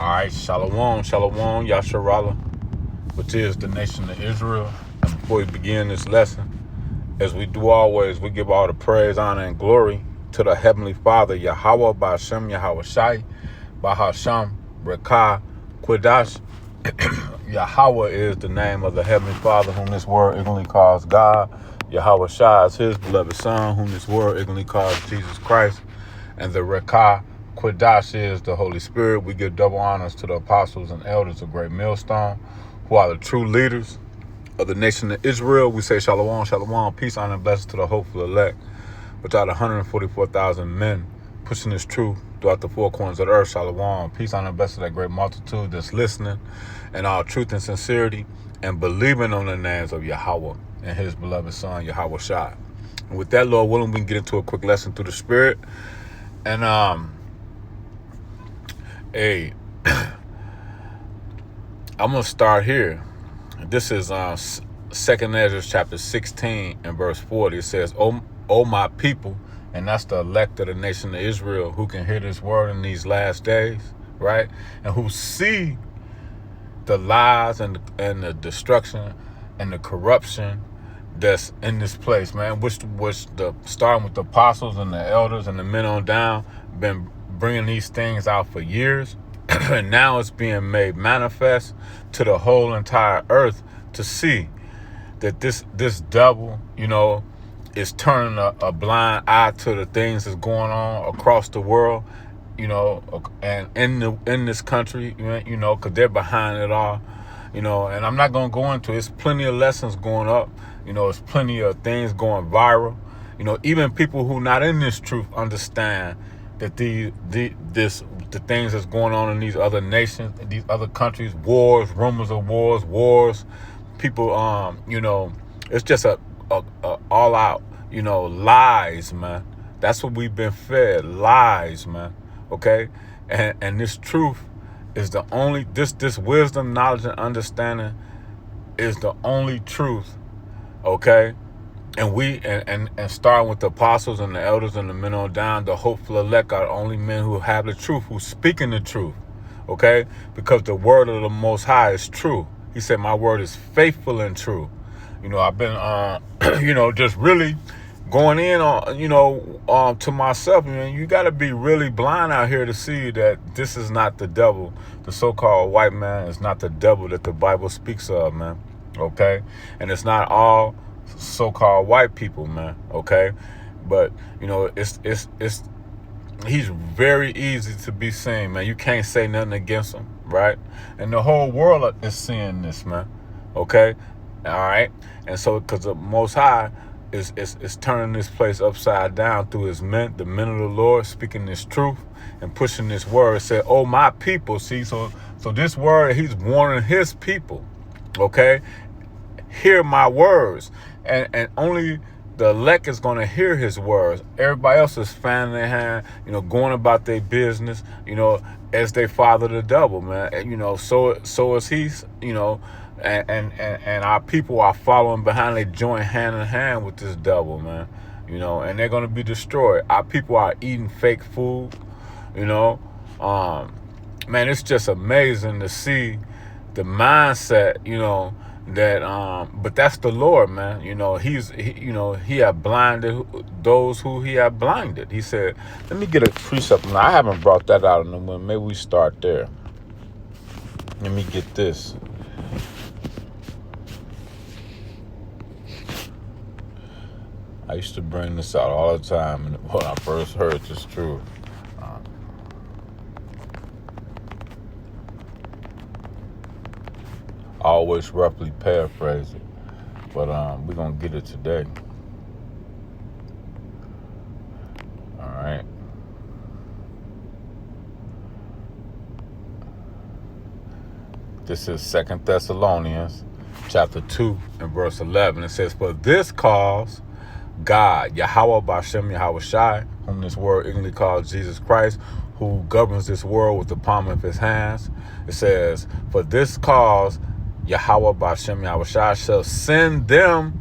All right, Shalom, Shalom, Yasharala, which is the nation of Israel. And before we begin this lesson, as we do always, we give all the praise, honor, and glory to the Heavenly Father, Yahweh, Ba'ashem, Yahweh Shai, Bahasham, Rekah, Qudash. Yahweh is the name of the Heavenly Father, whom this world ignorantly calls God. Yahweh Shai is his beloved Son, whom this world ignorantly calls Jesus Christ. And the Rekah, Qudash is the Holy Spirit. We give double honors to the apostles and elders of Great Millstone, who are the true leaders of the nation of Israel. We say Shalom, Shalom, peace, honor, and blessings to the hopeful elect, which are the 144,000 men pushing this truth throughout the four corners of the earth. Shalom, peace, honor, and blessings to that great multitude that's listening in all truth and sincerity and believing on the names of Yahweh and his beloved Son, Yahweh Shai. And with that, Lord willing, we can get into a quick lesson through the Spirit. And I'm gonna start here. This is 2nd Ezra chapter 16 and verse 40. It says, "O my people," and that's the elect of the nation of Israel who can hear this word in these last days, right? And who see the lies and the destruction and the corruption that's in this place, man. Which the starting with the apostles and the elders and the men on down been bringing these things out for years, and now it's being made manifest to the whole entire earth to see that this devil, is turning a blind eye to the things that's going on across the world, and in this country, because they're behind it all, and I'm not gonna go into it. It's plenty of lessons going up. It's plenty of things going viral. Even people who not in this truth understand that the things that's going on in these other nations, in these other countries, wars, rumors of wars, people, it's just a all out, lies, man. That's what we've been fed, lies, man. Okay, and this truth is the only this wisdom, knowledge, and understanding is the only truth. Okay, and we and starting with the apostles and the elders and the men on down, the hopeful elect are the only men who have the truth, who's speaking the truth. Okay, because the word of the Most High is true. He said, "My word is faithful and true." I've been just really going in on to myself. You got to be really blind out here to see that this is not the devil. The so-called white man is not the devil that the Bible speaks of, man. Okay, and it's not all so-called white people, man. Okay, but it's he's very easy to be seen, man. You can't say nothing against him, right? And the whole world is seeing this, man. Okay, all right, and so because the Most High is turning this place upside down through his men, the men of the Lord, speaking this truth and pushing this word. Said, "Oh my people," see, so this word, he's warning his people. Okay, hear my words, and only the elect is going to hear his words. Everybody else is fanning their hand, going about their business, as they father the devil, man. And, so is he, and our people are following behind. They join hand in hand with this devil, man. And they're going to be destroyed. Our people are eating fake food, man. It's just amazing to see the mindset, that but that's the Lord, man. He had blinded those who he had blinded. He said, let me get a precept. Now, I haven't brought that out in a minute. Maybe we start there. Let me get this. I used to bring this out all the time when I first heard this truth. Always roughly paraphrase it, but we're gonna get it today. All right. This is 2nd Thessalonians chapter 2 and verse 11. It says, "For this cause God, Yahweh Ba'ashem Yahweh Shai, whom this world ignorantly calls Jesus Christ, who governs this world with the palm of his hands." It says, "For this cause Yahweh Ba'ashem Yahweh Shai shall send them,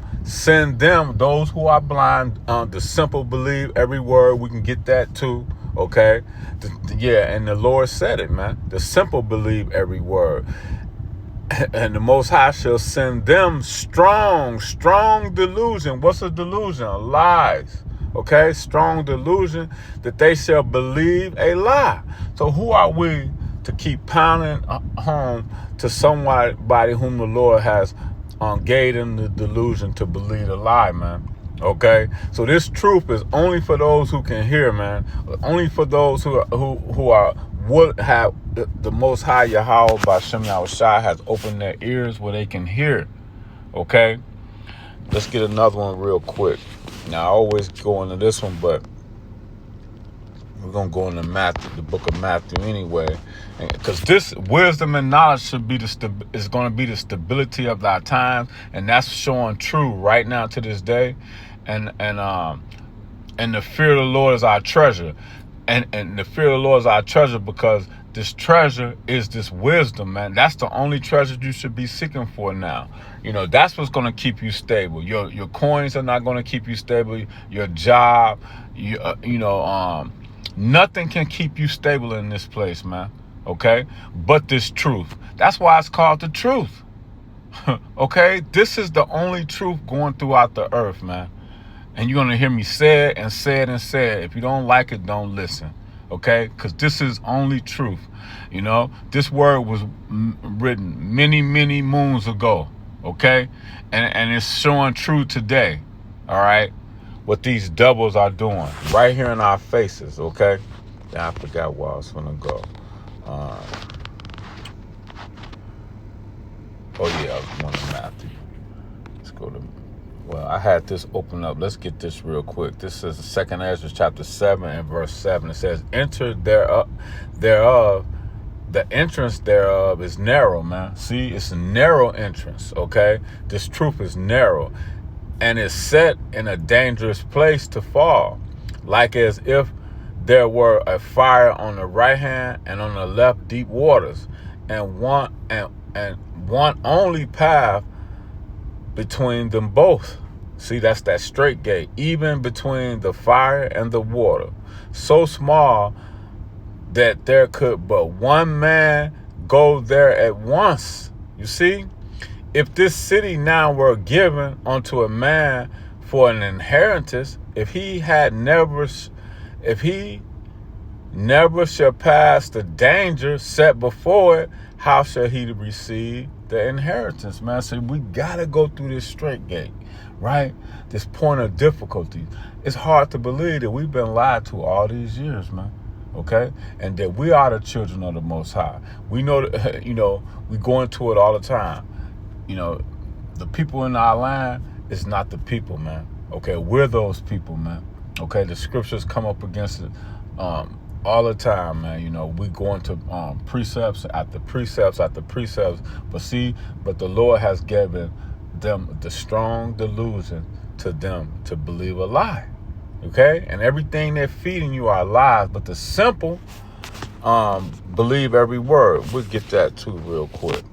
those who are blind, the simple believe every word." We can get that too. Okay? Yeah, and the Lord said it, man. The simple believe every word. And the Most High shall send them strong delusion. What's a delusion? Lies. Okay? Strong delusion that they shall believe a lie. So who are we to keep pounding home to somebody whom the Lord has gave them the delusion to believe a lie, man? Okay, so this truth is only for those who can hear, man. Only for those who are would have the Most High Yahweh B'Shem Yahushua has opened their ears where they can hear. Okay, let's get another one real quick. Now I always go into this one, but we're gonna go into Matthew, the book of Matthew anyway, because this wisdom and knowledge should be is going to be the stability of our times, and that's showing true right now to this day, and the fear of the Lord is our treasure, and the fear of the Lord is our treasure because this treasure is this wisdom, man. That's the only treasure you should be seeking for now. You know, that's what's going to keep you stable. Your coins are not going to keep you stable. Your job, nothing can keep you stable in this place, man. Okay? But this truth. That's why it's called the truth. Okay? This is the only truth going throughout the earth, man. And you're going to hear me say it and say it and say it. If you don't like it, don't listen. Okay? Because this is only truth. You know, this word was written many, many moons ago. Okay? And it's showing true today. All right? What these doubles are doing right here in our faces. Okay? I forgot where I was going to go. I was going to Matthew. Let's go to... Well, I had this open up. Let's get this real quick. This is 2nd Ezra chapter 7 and verse 7. It says, enter thereof, the entrance thereof is narrow, man. See, it's a narrow entrance, okay? This truth is narrow. And it's set in a dangerous place to fall. Like as if there were a fire on the right hand and on the left deep waters. And one only path between them both. See, that's that straight gate, even between the fire and the water, so small that there could but one man go there at once. You see, if this city now were given unto a man for an inheritance, if he never shall pass the danger set before it, how shall he receive the inheritance, man? So we gotta go through this straight gate, right? This point of difficulty. It's hard to believe that we've been lied to all these years, man. Okay? And that we are the children of the Most High. We know that, we go into it all the time. The people in our land is not the people, man. Okay? We're those people, man. Okay? The scriptures come up against it all the time, man. We go into precepts after precepts after precepts. But the Lord has given them the strong delusion to them to believe a lie. Okay? And everything they're feeding you are lies. But the simple believe every word. We'll get that too real quick.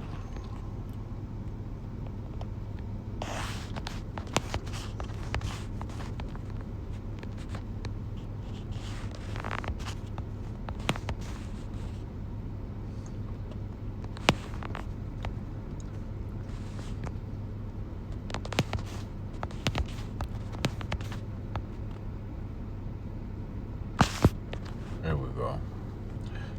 Here we go.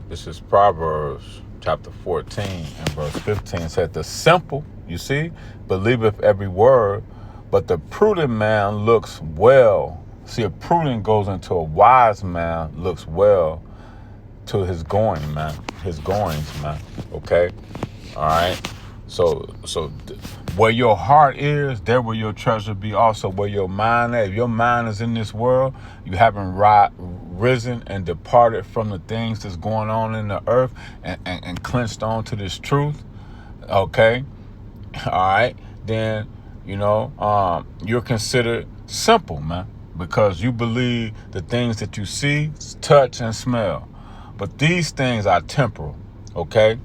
This is Proverbs chapter 14 and verse 15. It said, the simple, you see, believeth every word, but the prudent man looks well. See, a prudent goes into a wise man, looks well to his going, man. His goings, man. Okay? All right? So where your heart is, there will your treasure be also. Where your mind is. If your mind is in this world, you haven't risen and departed from the things that's going on in the earth and clenched on to this truth. Okay? All right? Then, you're considered simple, man. Because you believe the things that you see, touch, and smell. But these things are temporal. Okay?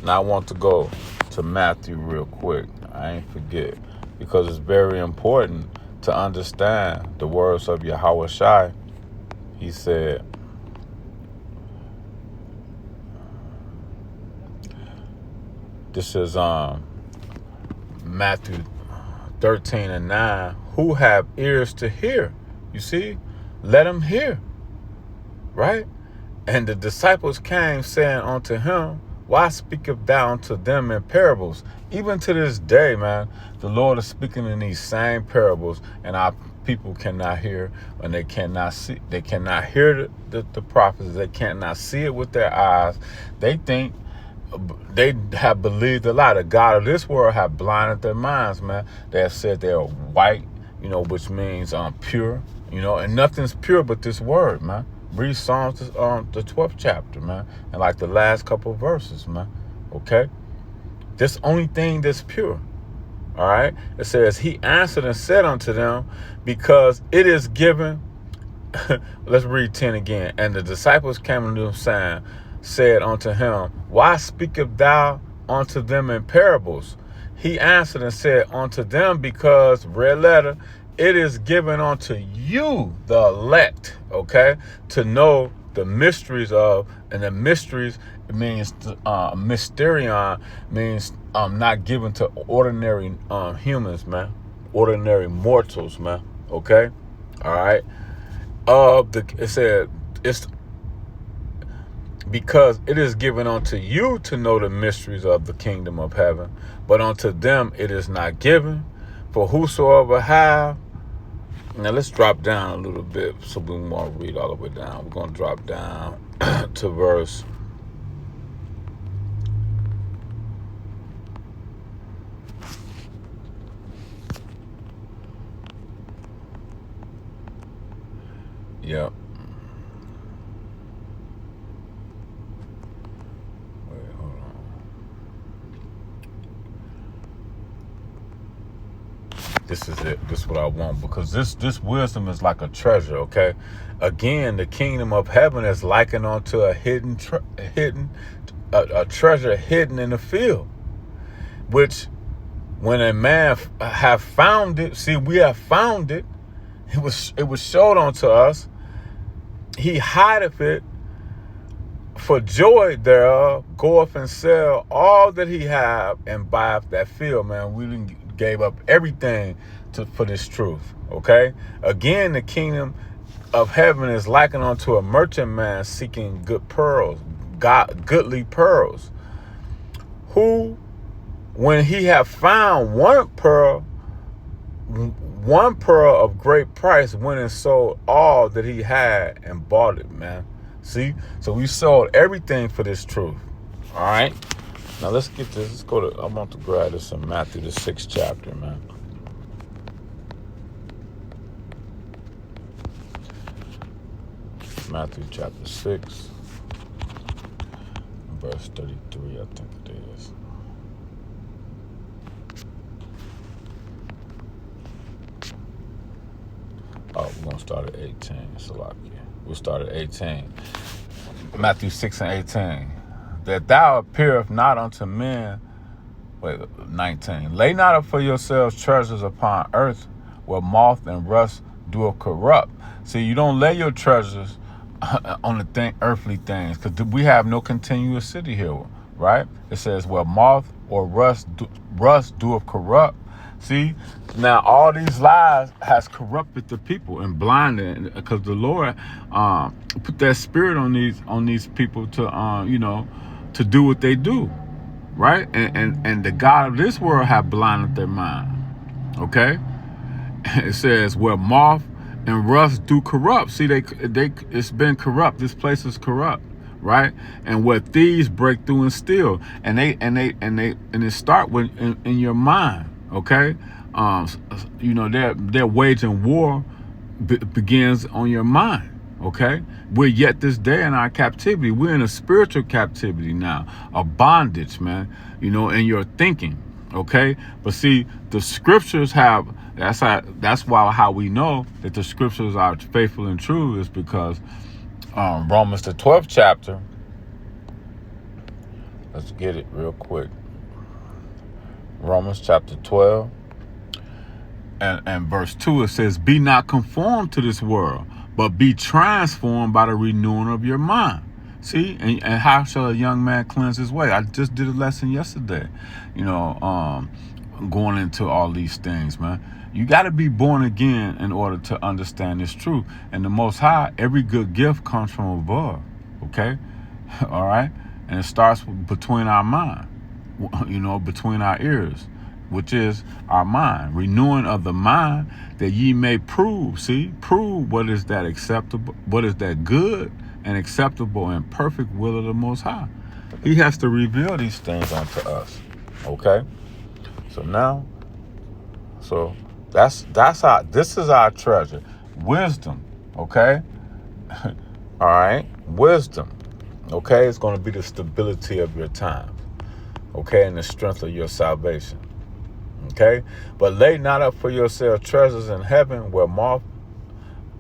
Now I want to go to Matthew real quick. I ain't forget. Because it's very important to understand the words of Yahweh Shai. He said, This is Matthew 13:9. Who have ears to hear? You see? Let them hear. Right? And the disciples came, saying unto him, why speaketh thou unto them in parables? Even to this day, man, the Lord is speaking in these same parables, and our people cannot hear, and they cannot see. They cannot hear the prophets. They cannot see it with their eyes. They think they have believed a lie. The God of this world have blinded their minds, man. They have said they are white, which means pure, and nothing's pure but this word, man. Read Psalms, the 12th chapter, man, and like the last couple of verses, man. Okay? This only thing that's pure. All right? It says, he answered and said unto them, because it is given. Let's read 10 again. And the disciples came unto him, said unto him, why speakest thou unto them in parables? He answered and said unto them, because, red letter, it is given unto you, the elect, okay, to know the mysteries of, and the mysteries means, mysterion means not given to ordinary humans, man, ordinary mortals, man, okay, all right. It said, it's because it is given unto you to know the mysteries of the kingdom of heaven, but unto them it is not given. For whosoever have. Now let's drop down a little bit, so we won't read all the way down. We're going to drop down to verse. Yep. Wait, hold on. This is it. This is what I want, because this wisdom is like a treasure, okay? Again, the kingdom of heaven is likened unto a a treasure hidden in the field, which when a man have found it, see, we have found it, it was showed unto us, he hideth it for joy thereof, goeth and sell all that he have and buyeth that field, man. We gave up everything for this truth, okay? Again, the kingdom of heaven is likened unto a merchant man seeking good pearls, goodly pearls, who, when he have found one pearl of great price, went and sold all that he had and bought it, man. See? So we sold everything for this truth. All right? Now let's get this. Let's go to, I want to grab this in Matthew, the 6th chapter, man. Matthew chapter 6, verse 33, I think it is. Oh, we're going to start at 18. It's a lot here. We'll start at 18. Matthew 6 and 18. That thou appearest not unto men. 19. Lay not up for yourselves treasures upon earth, where moth and rust do corrupt. See, you don't lay your treasures on the earthly things, because we have no continuous city here, right? It says, where moth or rust doeth corrupt. See, now all these lies has corrupted the people and blinded, because the Lord put that spirit on these people to to do what they do, right? And the God of this world have blinded their mind. Okay, it says where moth and rust do corrupt. See, it's been corrupt. This place is corrupt, right? And where thieves break through and steal, and it start with in your mind. Okay, their waging war begins on your mind. Okay, we're yet this day in our captivity. We're in a spiritual captivity now, a bondage, man. In your thinking. Okay, but see, the scriptures have. That's why how we know that the scriptures are faithful and true is because Romans the 12th chapter. Let's get it real quick. Romans chapter 12 and verse 2, it says, be not conformed to this world, but be transformed by the renewing of your mind. See, and how shall a young man cleanse his way? I just did a lesson yesterday, going into all these things, man. You got to be born again in order to understand this truth. And the Most High, every good gift comes from above, okay? All right? And it starts between our mind, between our ears, which is our mind. Renewing of the mind that ye may prove, what is that acceptable, what is that good and acceptable and perfect will of the Most High. He has to reveal these things unto us, okay? So that's how, this is our treasure. Wisdom, okay? All right? Wisdom, okay? It's going to be the stability of your time, okay? And the strength of your salvation, okay? But lay not up for yourself treasures in heaven where moth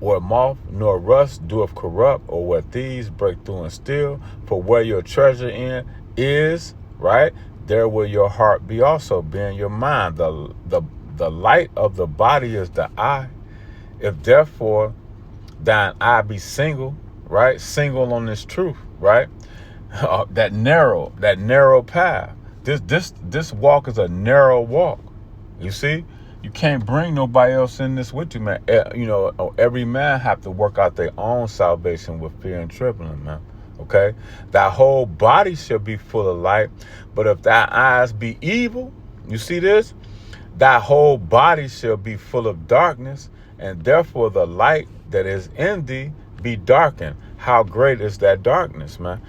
nor rust doeth corrupt, or where thieves break through and steal. For where your treasure in is, right, there will your heart be also, being your mind. The light of the body is the eye. If therefore thine eye be single, right, single on this truth, right, that narrow path. This walk is a narrow walk. You see, you can't bring nobody else in this with you, man. Every man have to work out their own salvation with fear and trembling, man. Okay, thy whole body shall be full of light, but if thy eyes be evil, you see this, thy whole body shall be full of darkness, and therefore the light that is in thee be darkened. How great is that darkness, man?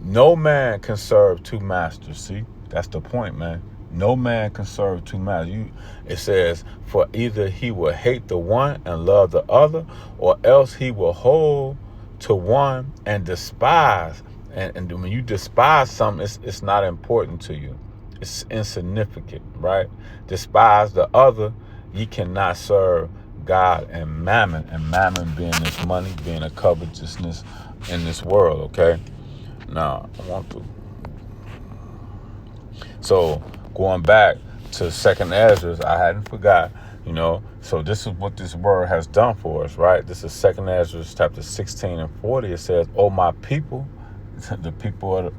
No man can serve two masters. See, that's the point, man. No man can serve two masters. It says, for either he will hate the one and love the other, or else he will hold to one and despise. And when you despise something, it's not important to you. It's insignificant, right? Despise the other. Ye cannot serve God and mammon being this money, being a covetousness in this world, okay? Now, so going back to Second Ezra, I hadn't forgot, so this is what this word has done for us, right? This is Second Ezra chapter 16 and 40. It says, "O my people," the people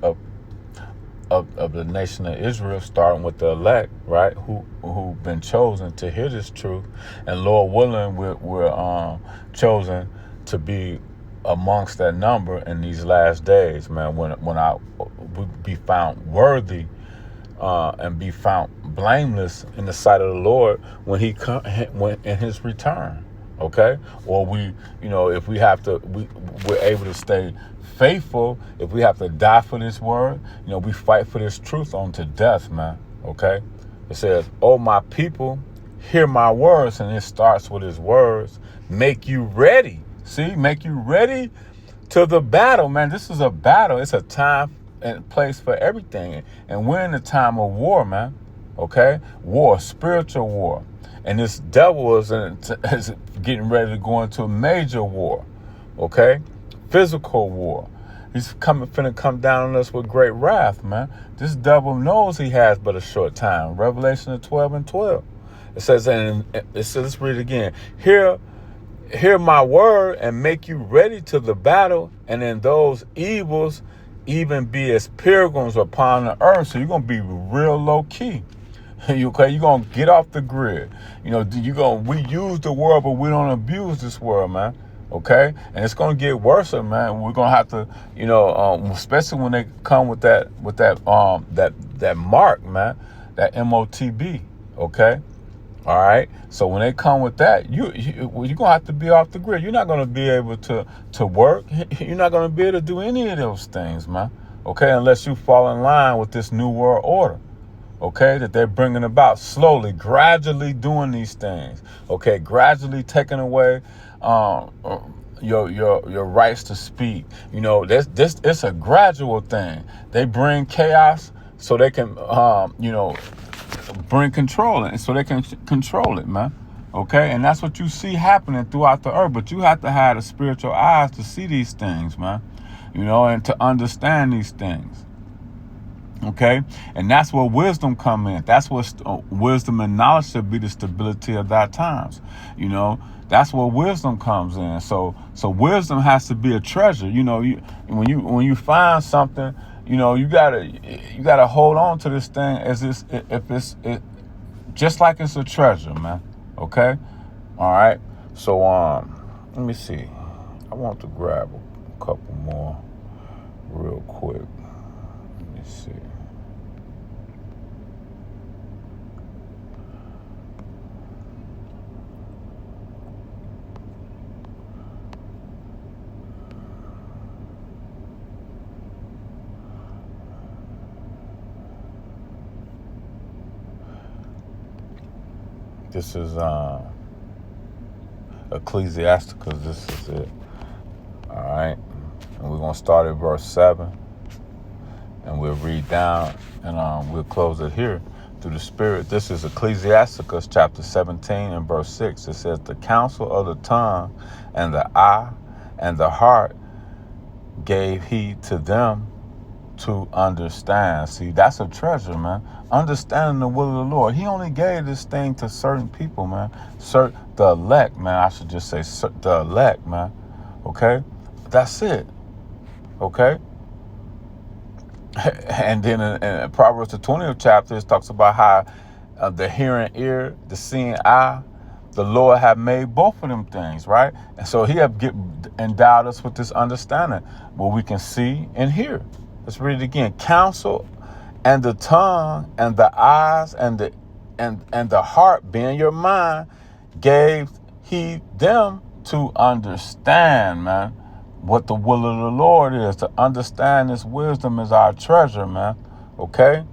of the nation of Israel, starting with the elect, right, who've been chosen to hear this truth, and Lord willing, we're chosen to be amongst that number in these last days, man. When I be found worthy and be found blameless in the sight of the Lord when when in His return, okay? Or if we have to, we're able to stay faithful. If we have to die for this word, we fight for this truth unto death, man. Okay? It says, "Oh, my people, hear my words," and it starts with His words. Make you ready. See, make you ready to the battle, man. This is a battle. It's a time and place for everything, and we're in a time of war, man. Okay, war, spiritual war, and this devil is getting ready to go into a major war. Okay. Physical war. He's finna come down on us with great wrath, man. This devil knows he has but a short time. Revelation 12 and 12. It says, let's read it again. Hear my word and make you ready to the battle, and in those evils even be as pilgrims upon the earth. So you're gonna be real low key. You're gonna get off the grid. We use the world, but we don't abuse this world, man. Okay, and it's gonna get worse, man. We're gonna have to, especially when they come with that mark, man, that MOTB. Okay, all right. So when they come with that, you're gonna have to be off the grid. You're not gonna be able to work. You're not gonna be able to do any of those things, man. Okay, unless you fall in line with this new world order. Okay, that they're bringing about slowly, gradually doing these things. Okay, gradually taking away your rights to speak. It's a gradual thing. They bring chaos so they can bring control in, so they can control it, man. Okay, and that's what you see happening throughout the earth. But you have to have the spiritual eyes to see these things, man. And to understand these things. Okay, and that's where wisdom come in. That's what wisdom and knowledge should be, the stability of thy times. You know, that's where wisdom comes in. So wisdom has to be a treasure. You know, when you find something, you know, you gotta hold on to this thing as this, if it's just like it's a treasure, man. Okay, all right. So let me see. I want to grab a couple more real quick. Let me see. This is Ecclesiasticus. This is it. All right. And we're going to start at verse 7. And we'll read down, and we'll close it here through the Spirit. This is Ecclesiasticus chapter 17 and verse 6. It says, the counsel of the tongue and the eye and the heart gave he to them to understand. See, that's a treasure, man. Understanding the will of the Lord. He only gave this thing to certain people, man. The elect, man. I should just say the elect, man. Okay? That's it. Okay? And then in Proverbs the 20th chapter, it talks about how the hearing ear, the seeing eye, the Lord have made both of them things, right? And so he have endowed us with this understanding where we can see and hear. Let's read it again. Counsel and the tongue and the eyes and the heart, being your mind, gave he them to understand, man, what the will of the Lord is. To understand this wisdom is our treasure, man. Okay?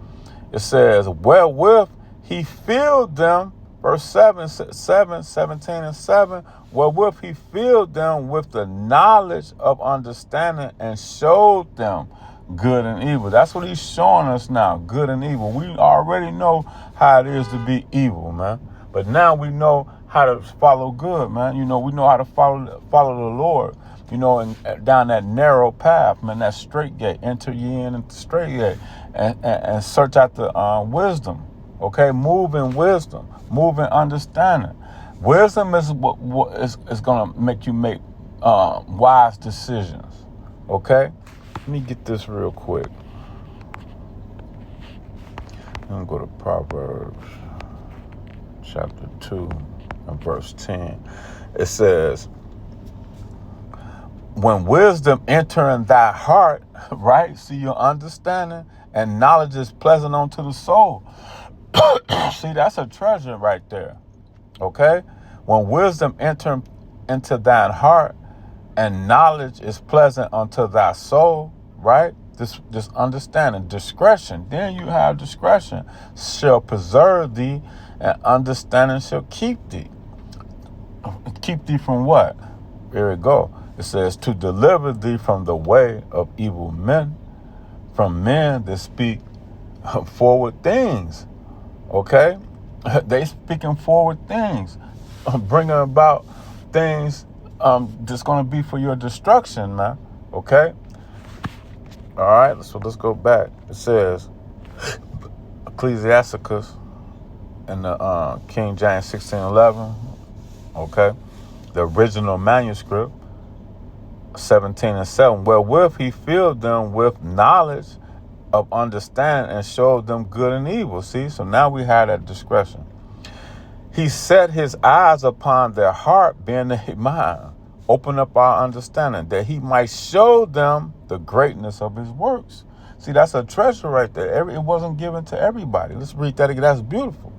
It says, wherewith he filled them, verse 17 and 7, wherewith he filled them with the knowledge of understanding and showed them good and evil. That's what he's showing us now, good and evil. We already know how it is to be evil, man. But now we know how to follow good, man. You know, we know how to follow the Lord, you know, and down that narrow path, man, that straight gate. Enter ye in at the straight gate and search out the wisdom, okay? Move in wisdom, move in understanding. Wisdom is what is going to make you make wise decisions, okay? Let me get this real quick. I'm going to go to Proverbs chapter 2 and verse 10. It says, when wisdom enter in thy heart, right? See, your understanding and knowledge is pleasant unto the soul. See, that's a treasure right there. Okay? When wisdom enter into thine heart and knowledge is pleasant unto thy soul, right? This understanding, discretion. Then you have discretion shall preserve thee, and understanding shall keep thee. Keep thee from what? Here we go. It says, to deliver thee from the way of evil men, from men that speak forward things. Okay? They speaking forward things, bringing about things that's going to be for your destruction, man. Okay? All right, so let's go back. It says, Ecclesiasticus in the King James 1611, okay? The original manuscript, 17 and 7, wherewith he filled them with knowledge of understanding and showed them good and evil. See, so now we have that discretion. He set his eyes upon their heart, being their mind, open up our understanding, that he might show them the greatness of his works. See, that's a treasure right there. It wasn't given to everybody. Let's read that again. That's beautiful,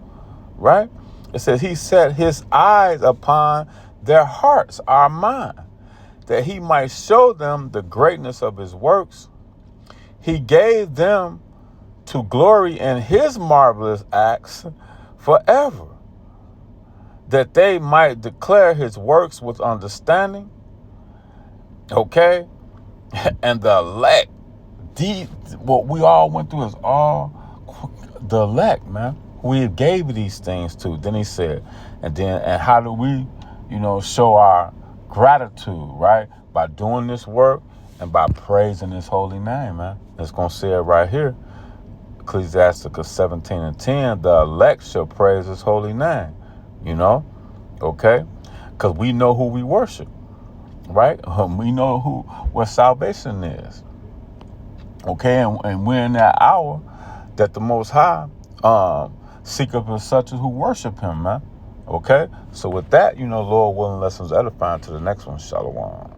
right? It says he set his eyes upon their hearts, our mind, that he might show them the greatness of his works. He gave them to glory in his marvelous acts forever, that they might declare his works with understanding. Okay? And the elect, what we all went through is all the elect, man. We gave these things to. Then he said, and how do we, show our gratitude, right? By doing this work and by praising his holy name, man. It's going to say it right here. Ecclesiasticus 17:10, the elect shall praise his holy name. You know, okay? Because we know who we worship, right? We know what salvation is. Okay, and we're in that hour that the Most High seeketh for such who worship him, man. Okay? So with that, Lord willing, lessons edifying to the next one. Shalom.